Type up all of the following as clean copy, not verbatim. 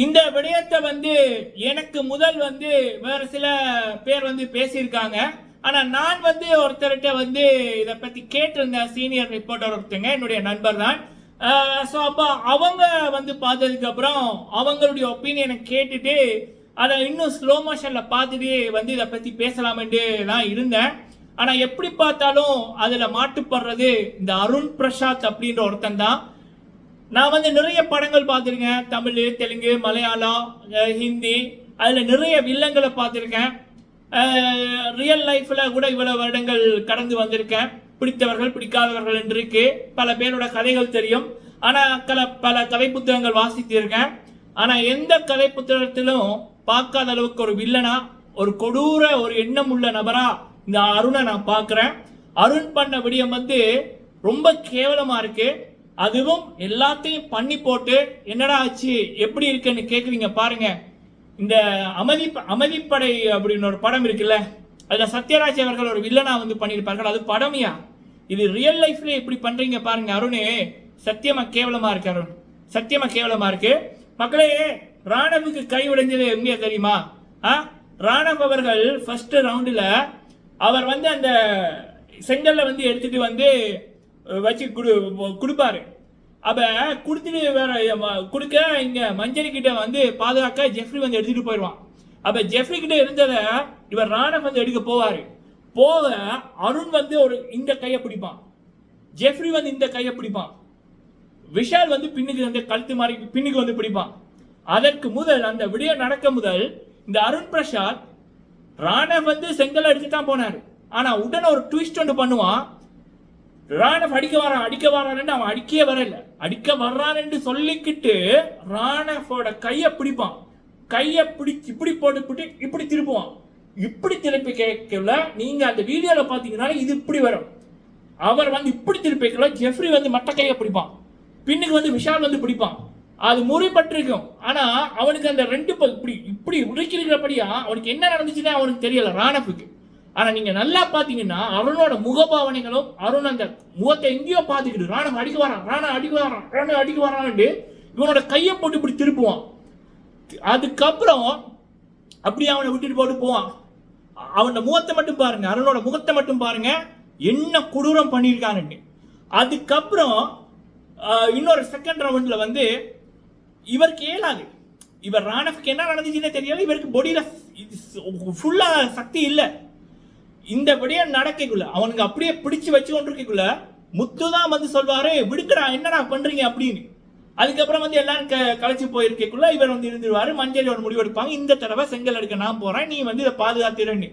இந்த விடயத்தை எனக்கு முதல் வேற சில பேர் பேசியிருக்காங்க. ஆனா நான் ஒருத்தர்கிட்ட இதை பத்தி கேட்டிருந்தேன். சீனியர் ரிப்போர்ட்டர் ஒருத்தங்க, என்னுடைய நண்பர் தான். ஸோ அப்போ அவங்க பார்த்ததுக்கு அப்புறம் அவங்களுடைய ஒப்பீனியனை கேட்டுட்டு அதை இன்னும் ஸ்லோ மோஷன்ல பார்த்துட்டு இதை பத்தி பேசலாம்னு தான் இருந்தேன். ஆனா எப்படி பார்த்தாலும் அதுல மாட்டுப்படுறது இந்த அருண் பிரசாத் அப்படின்ற ஒருத்தன் தான். நான் நிறைய படங்கள் பார்த்துருக்கேன், தமிழ், தெலுங்கு, மலையாளம், ஹிந்தி. அதில் நிறைய வில்லங்களை பார்த்துருக்கேன். ரியல் லைஃப்ல கூட இவ்வளவு வருடங்கள் கடந்து வந்திருக்கேன். பிடித்தவர்கள் பிடிக்காதவர்கள் என்று இருக்கு. பல பேரோட கதைகள் தெரியும். ஆனால் பல கதை புத்தகங்கள் வாசித்திருக்கேன். ஆனால் எந்த கதை புத்தகத்திலும் பார்க்காத அளவுக்கு ஒரு வில்லனா, ஒரு கொடூர ஒரு எண்ணம் உள்ள நபரா இந்த அருணை நான் பார்க்குறேன். அருண் பண்ண விடயம் ரொம்ப கேவலமா இருக்கு. அதுவும் எல்லாத்தையும் பண்ணி போட்டு என்னடா ஆச்சு எப்படி இருக்குன்னு கேட்குறீங்க பாருங்க. இந்த அமைதிப்படை அப்படின்னு ஒரு படம் இருக்குல்ல, அதில் சத்யராஜ் அவர்கள் ஒரு வில்லனா பண்ணியிருப்பார்கள். அது படமையா? இது ரியல் லைஃப்ல எப்படி பண்றீங்க பாருங்க. அருண் சத்தியமா கேவலமா இருக்கு. அருண் சத்தியமா கேவலமா இருக்கு. மக்களே, ராணவுக்கு கை உடைஞ்சது எங்க தெரியுமா? ராணவ் அவர்கள் ஃபர்ஸ்ட் ரவுண்டில் அவர் அந்த செங்கல்ல எடுத்துட்டு வச்சு கொடுப்பாரு. அப்ப கொடுத்துட்டு வேற கொடுக்க இங்க மஞ்சரி கிட்ட பாதுகாக்க ஜெஃப்ரி எடுத்துட்டு போயிடுவான். அப்ப ஜெஃப்ரி கிட்ட இருந்ததை இவர் ராணவ் எடுக்க போவாரு. போக அருண் ஒரு இந்த கையை பிடிப்பான், ஜெஃப்ரி இந்த கையை பிடிப்பான், விஷால் பின்னுக்கு கழுத்து மாதிரி பின்னுக்கு பிடிப்பான். அதற்கு முதல் அந்த விடயம் நடக்க முதல் இந்த அருண் பிரசாத் ராணவ் செங்கல் எடுத்து தான் போனாரு. ஆனா உடனே ஒரு ட்விஸ்ட் ஒன்று பண்ணுவான். ராணவ் அடிக்க வரான்னு அவன் அடிக்கவே வரல. அடிக்க வர்றான்னு சொல்லிக்கிட்டு ராணவோட கையை பிடிப்பான். கையை பிடிச்சி இப்படி போட்டு இப்படி திருப்புவான். இப்படி திருப்பி கேட்கல. நீங்க அந்த வீடியோல பாத்தீங்கன்னா இது இப்படி வரும். அவர் இப்படி திருப்பிக்கல. ஜெஃப்ரி மட்ட கையை பிடிப்பான், பின்னுக்கு விஷால் பிடிப்பான். அது முறிப்பட்டிருக்கும். ஆனா அவனுக்கு அந்த ரெண்டு இப்படி இப்படி உடைக்கிறபடியா அவனுக்கு என்ன நடந்துச்சுன்னா அவனுக்கு தெரியல ராணவுக்கு. ஆனா நீங்க நல்லா பாத்தீங்கன்னா அருணோட முகபாவனைகளும், அருண் அந்த முகத்தை எங்கேயோ பாத்துக்கிட்டு ராணவ் அடிக்க வரான், ராணவ் அடிக்க வரான்னு இவனோட கையை போட்டு இப்படி திருப்புவான். அதுக்கப்புறம் அப்படியே அவனை விட்டுட்டு போட்டு போவான். அவனோட முகத்தை மட்டும் பாருங்க, அருணோட முகத்தை மட்டும் பாருங்க, என்ன கொடூரம் பண்ணியிருக்கான்னு. அதுக்கப்புறம் இன்னொரு செகண்ட் ரவுண்ட்ல இவருக்கு ஏலாது. இவர் ராணவுக்கு என்ன நடந்துச்சுன்னே தெரியல. இவருக்கு பொடியில ஃபுல்லா சக்தி இல்லை. இந்த விடயம் நடக்கக்குள்ள அவனுக்கு அப்படியே பிடிச்சு வச்சு கொண்டிருக்கக்குள்ள முத்து தான் சொல்வாரு, விடுக்கடா என்னடா பண்றீங்க அப்படின்னு. அதுக்கப்புறம் எல்லாரும் கலைச்சு போயிருக்கக்குள்ள இவர் இருந்துருவாரு. மஞ்சள் ஒரு முடிவெடுப்பாங்க, இந்த தடவை செங்கல் எடுக்க நான் போறேன், நீ இதை பாதுகாத்துறன்னு.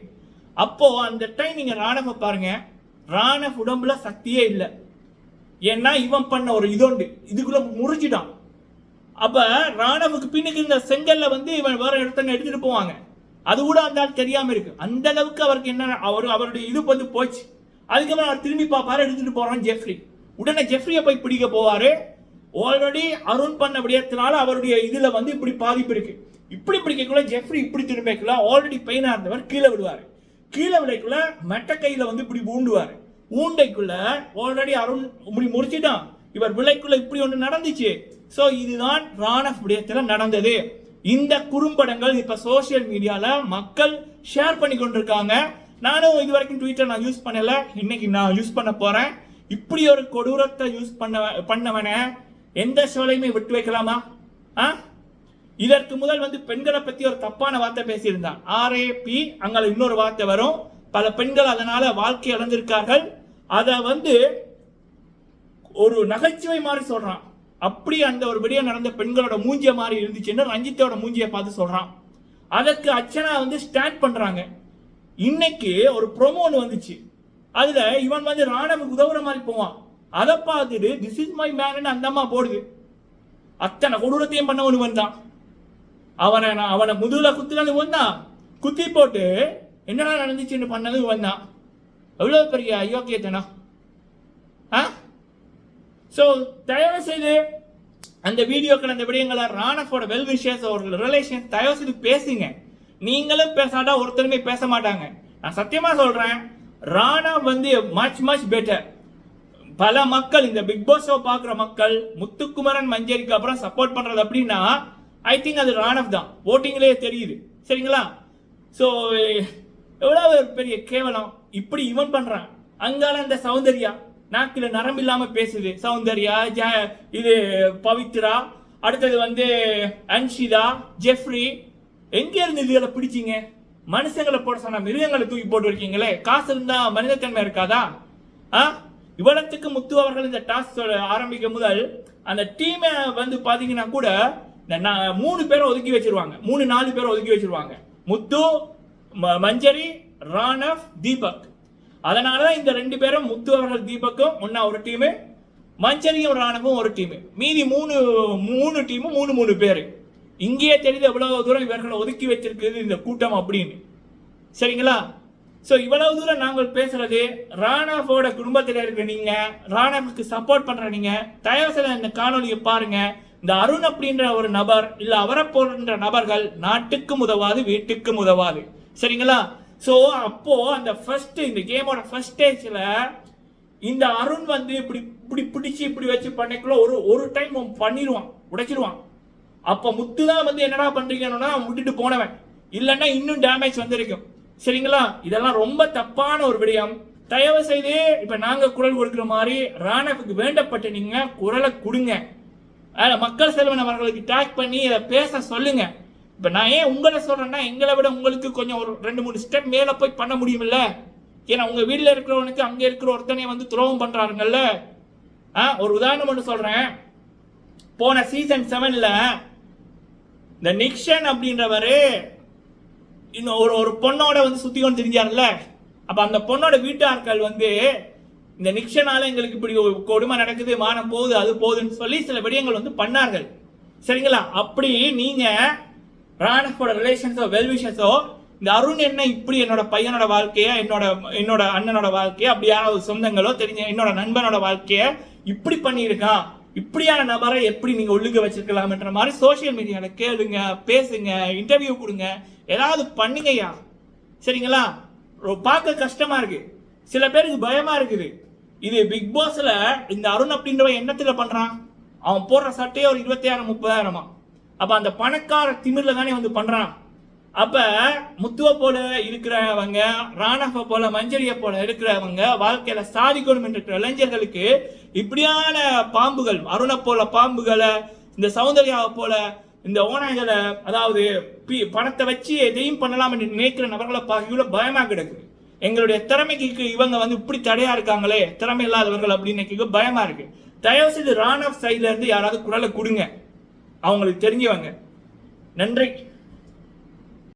அப்போ அந்த டைம் நீங்க ராணவ பாருங்க, ராணவ் உடம்புல சக்தியே இல்லை. ஏன்னா இவன் பண்ண ஒரு இதோண்டு இதுக்குள்ள முறிச்சிட்டான். அப்ப ராணவுக்கு பின்னுக்கு இந்த செங்கல்ல இவன் வேற இடத்துல எடுத்துட்டு போவாங்க. அது கூட அந்த ஆள் தெரியாம இருக்கு. அந்த அளவுக்கு அவருக்கு என்ன அவருடைய இது போச்சு. அதுக்கப்புறம் அவர் திரும்பி பார்ப்பாரு, எடுத்துட்டு போறான் ஜெஃப்ரி. உடனே ஜெஃப்ரியை போய் பிடிக்க போவாரு. ஆல்ரெடி அருண் பண்ண விடயத்தினால அவருடைய இதுல இப்படி பாதிப்பு இருக்கு. இப்படி பிடிக்கக்குள்ள ஜெஃப்ரி இப்படி திரும்பிக்கல. ஆல்ரெடி பெயினா இருந்தவர் கீழே விடுவாரு. கீழே விடைக்குள்ள மெட்ட கையில இப்படி ஊண்டுவாரு. ஊண்டைக்குள்ள ஆல்ரெடி அருண் இப்படி முடிச்சுட்டான். இவர் விலைக்குள்ள இப்படி ஒன்று நடந்துச்சு. ஸோ இதுதான் ராணவ் விடயத்துல நடந்தது. இந்த குறும்படங்கள் இப்ப சோசியல் மீடியால மக்கள் ஷேர் பண்ணி கொண்டிருக்காங்க. நானும் இது வரைக்கும் ட்விட்டர் நான் யூஸ் பண்ணல, இன்னைக்கு நான் யூஸ் பண்ண போறேன். இப்படி ஒரு கொடூரத்தை யூஸ் பண்ணவன எந்த ஷோலையுமே விட்டு வைக்கலாமா? இதற்கு முதல் பெண்களை பத்தி ஒரு தப்பான வார்த்தை பேசியிருந்தான். RAP அங்க இன்னொரு வார்த்தை வரும். பல பெண்கள் அதனால வாழ்க்கை இழந்திருக்கார்கள். அதை ஒரு நகைச்சுவை மாதிரி சொல்றான். அப்படி அந்த ஒரு விடயம் நடந்த பெண்களோட மூஞ்சிய மாதிரி இருந்துச்சுன்னு ரஞ்சித்தோட மூஞ்சியை பார்த்து சொல்றான். அதற்கு அர்ச்சனா ஸ்டாண்ட் பண்றாங்க. இன்னைக்கு ஒரு ப்ரோமோன்னு வந்துச்சு. அதுல இவன் ராணவுக்கு உதவுற மாதிரி போவான். அதை பார்த்துட்டு திஸ் இஸ் மை மேன் அந்த அம்மா போடுது. அத்தனை கொடூரத்தையும் பண்ணவனு வந்தான். அவனை முதுகுல குத்துறது வந்தான். குத்தி போட்டு என்னடா நடந்துச்சுன்னு பண்ணது வந்தான். எவ்வளவு பெரிய அயோக்கியத்தனா! ஸோ தயவு செய்து அந்த வீடியோக்கள் அந்த விடயங்களை ராணவோட வெல் விஷயஸ் அவர்கள் ரிலேஷன் தயவு செய்து பேசுங்க. நீங்களும் பேசாட்டா ஒருத்தருமே பேச மாட்டாங்க. நான் சத்தியமா சொல்றேன், ராணா மச் பெட்டர். பல மக்கள் இந்த பிக் பாஸ் ஷோ பார்க்குற மக்கள் முத்துக்குமரன் மஞ்சரிக்கு அப்புறம் சப்போர்ட் பண்றது அப்படின்னா ஐ திங்க் அது ராணவ் தான், ஓட்டிங்லேயே தெரியுது. சரிங்களா? ஸோ எவ்வளோ ஒரு பெரிய கேவலம். இப்படி இவன் பண்ணுறான். அங்கால இந்த சௌந்தர்யா நாக்கில் நரம்பு இல்லாமல் பேசுது. சௌந்தர்யா, இது பவித்ரா, அடுத்தது வந்து அன்ஷிதா, ஜெஃப்ரி. எங்கே இருந்து இதுகளை பிடிச்சிங்க? மனுஷங்களை போட சொன்னா மிருகங்களை தூக்கி போட்டு இருக்கீங்களே. காசு இருந்தா மனிதத்தன்மை இருக்காதா? இவ்வளத்துக்கு முத்து அவர்கள் இந்த டாஸ் ஆரம்பிக்கும் முதல் அந்த டீமை வந்து பாத்தீங்கன்னா கூட 3 பேரை ஒதுக்கி வச்சிருவாங்க, 3-4 பேரை ஒதுக்கி வச்சிருவாங்க. முத்து, மஞ்சரி, ராணவ், தீபக். அதனாலதான் இந்த 2 பேரும், முத்து அவர்கள் தீபக்கும் ஒன்னா ஒரு டீமு, மஞ்சரியும் ராணவும் ஒரு டீமு. மீதி 3 டீமும் 3 பேரு. இங்கேயே தெரியுது எவ்வளவு தூரம் இவர்களை ஒதுக்கி வச்சிருக்குது இந்த கூட்டம் அப்படின்னு. சரிங்களா? ஸோ இவ்வளவு தூரம் நாங்கள் பேசுறது, ராணவோட குடும்பத்தில் இருக்கிற நீங்க, ராணவுக்கு சப்போர்ட் பண்ற நீங்க, தயவு செய்து இந்த காணொலியை பாருங்க. இந்த அருண் அப்படின்ற ஒரு நபர் இல்ல அவரை போன்ற நபர்கள் நாட்டுக்கும் உதவாது, வீட்டுக்கும் உதவாது. சரிங்களா? ஸோ அப்போ அந்த இந்த கேமோட ஃபர்ஸ்ட் ஸ்டேஜ்ல இந்த அருண் வந்து இப்படி இப்படி பிடிச்சி இப்படி வச்சு பண்ணிக்குள்ள ஒரு டைம் பண்ணிடுவான், உடைச்சிருவான். அப்ப முத்து தான் வந்து என்னடா பண்றீங்கன்னா விட்டுட்டு போனவன், இல்லைன்னா இன்னும் டேமேஜ் வந்திருக்கும். சரிங்களா? இதெல்லாம் ரொம்ப தப்பான ஒரு விடயம். தயவு செய்து இப்ப நாங்க குரல் கொடுக்கிற மாதிரி ராணவுக்கு வேண்டப்பட்ட நீங்க குரலை கொடுங்க. மக்கள் செல்வன் அவர்களுக்கு டேக் பண்ணி இதை பேச சொல்லுங்க. இப்ப நான் ஏன் உங்களை சொல்றேன்னா, எங்களை விட உங்களுக்கு கொஞ்சம் ஒரு 2-3 ஸ்டெப் மேல போய் பண்ண முடியுமில்ல. ஏன்னா உங்க வீட்டுல இருக்கிறவனுக்கு அங்க இருக்கிற ஒருத்தனை வந்து துரோகம் பண்றாருங்கல்ல. ஒரு உதாரணம் ஒன்று சொல்றேன். போன சீசன் 7ல இந்த நிக்ஷன் அப்படின்றவரு இன்னும் ஒரு பொண்ணோட வந்து சுத்தி கொண்டு தெரிஞ்சார்ல. அப்ப அந்த பொண்ணோட வீட்டார்கள் வந்து இந்த நிக்ஷனால எங்களுக்கு இப்படி கொடுமை நடக்குது, மானம் போகுது, அது போகுதுன்னு சொல்லி சில விடயங்கள் வந்து பண்ணார்கள். சரிங்களா? அப்படி நீங்க ராணவோட ரிலேஷன்ஸோ வெல்விஷஸோ இந்த அருண் என்ன இப்படி என்னோட பையனோட வாழ்க்கைய, என்னோட அண்ணனோட வாழ்க்கைய, அப்படி யாராவது சொந்தங்களோ தெரிஞ்ச என்னோட நண்பனோட வாழ்க்கைய இப்படி பண்ணியிருக்கான், இப்படியான நபரை எப்படி நீங்க ஒழுங்க வச்சிருக்கலாம்ன்ற மாதிரி சோசியல் மீடியால கேளுங்க, பேசுங்க, இன்டர்வியூ கொடுங்க, ஏதாவது பண்ணுங்கய்யா. சரிங்களா? பார்க்க கஷ்டமா இருக்கு, சில பேருக்கு பயமா இருக்குது. இது பிக் பாஸ்ல இந்த அருண் அப்படின்றவன் எண்ணத்துல பண்றான். அவன் போடுற சட்டையே ஒரு 20,000-30,000. அப்ப அந்த பணக்கார திமிர்ல தானே வந்து பண்றான். அப்ப முத்துவ போல இருக்கிறவங்க, ராணவ போல, மஞ்சரிய போல இருக்கிறவங்க வாழ்க்கையில சாதிக்கணும் என்ற இளைஞர்களுக்கு இப்படியான பாம்புகள், அருணை போல பாம்புகளை, இந்த சௌந்தர்யாவை போல இந்த ஓனாய்களை, அதாவது பணத்தை வச்சு எதையும் பண்ணலாம் என்று நினைக்கிற நபர்களை பார்க்க பயமா கிடக்குது. எங்களுடைய திறமைக்கு இவங்க வந்து இப்படி தடையா இருக்காங்களே, திறமை இல்லாதவர்கள் அப்படின்னு பயமா இருக்கு. தயவு செய்து ராணவ் சைட்ல இருந்து யாராவது குரலை கொடுங்க, அவங்களுக்கு தெரிஞ்சவங்க. நன்றி.